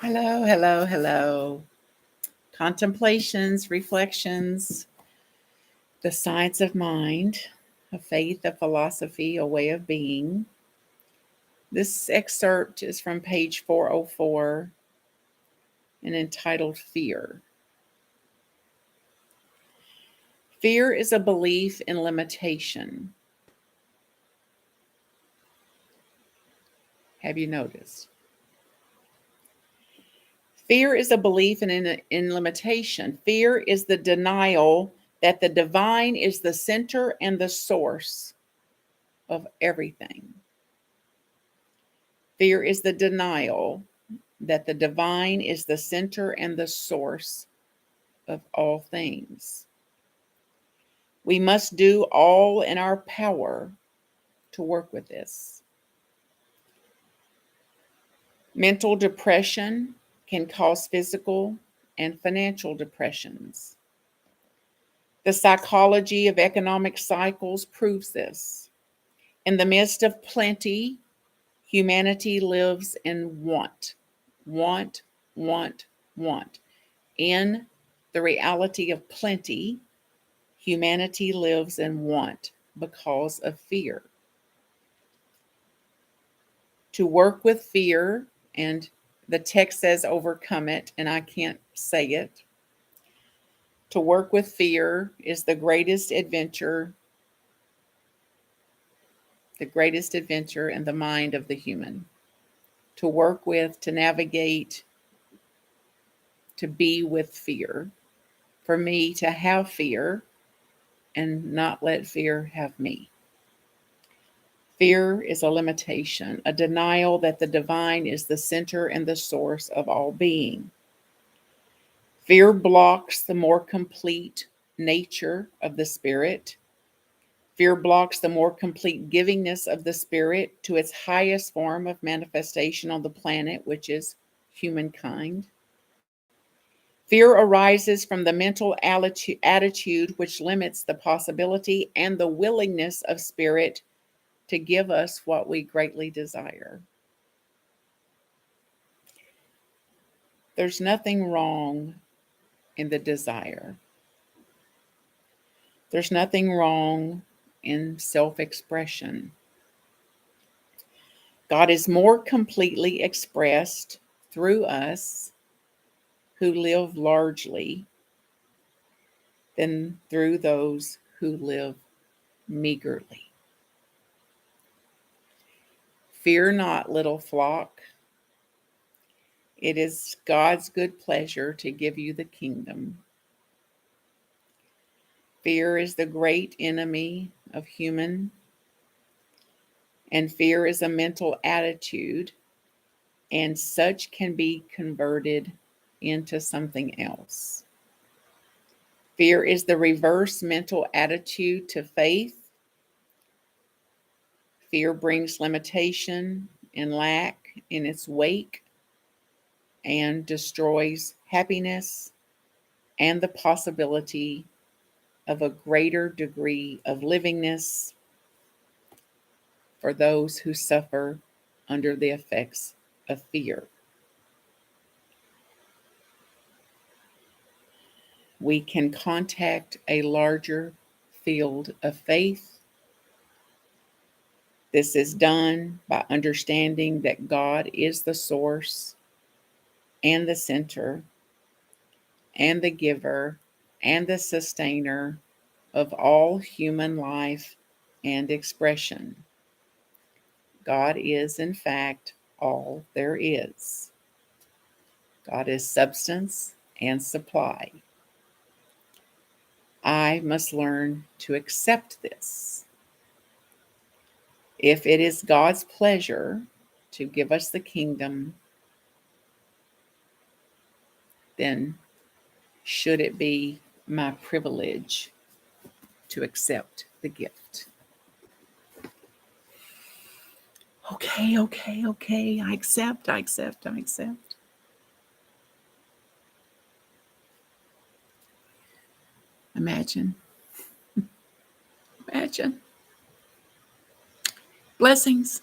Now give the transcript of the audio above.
Hello, hello, hello. Contemplations, reflections, the science of mind, a faith, a philosophy, a way of being. This excerpt is from page 404 and entitled Fear. Fear is a belief in limitation. Have you noticed? Fear is a belief in limitation. Fear is the denial that the divine is the center and the source of everything. Fear is the denial that the divine is the center and the source of all things. We must do all in our power to work with this. Mental depression can cause physical and financial depressions. The psychology of economic cycles proves this. In the midst of plenty, humanity lives in want, want, want, want. In the reality of plenty, humanity lives in want because of fear. To work with fear, and the text says overcome it, and I can't say it. To work with fear is the greatest adventure in the mind of the human. To work with, to navigate, to be with fear. For me to have fear and not let fear have me. Fear is a limitation, a denial that the divine is the center and the source of all being. Fear blocks the more complete nature of the spirit. Fear blocks the more complete givingness of the spirit to its highest form of manifestation on the planet, which is humankind. Fear arises from the mental attitude which limits the possibility and the willingness of spirit to give us what we greatly desire. There's nothing wrong in the desire. There's nothing wrong in self-expression. God is more completely expressed through us who live largely than through those who live meagerly. Fear not, little flock. It is God's good pleasure to give you the kingdom. Fear is the great enemy of human, and fear is a mental attitude, and such can be converted into something else. Fear is the reverse mental attitude to faith. Fear brings limitation and lack in its wake and destroys happiness and the possibility of a greater degree of livingness for those who suffer under the effects of fear. We can contact a larger field of faith. This is done by understanding that God is the source and the center and the giver and the sustainer of all human life and expression. God is, in fact, all there is. God is substance and supply. I must learn to accept this. If it is God's pleasure to give us the kingdom, then should it be my privilege to accept the gift? Okay. I accept. Imagine. Blessings.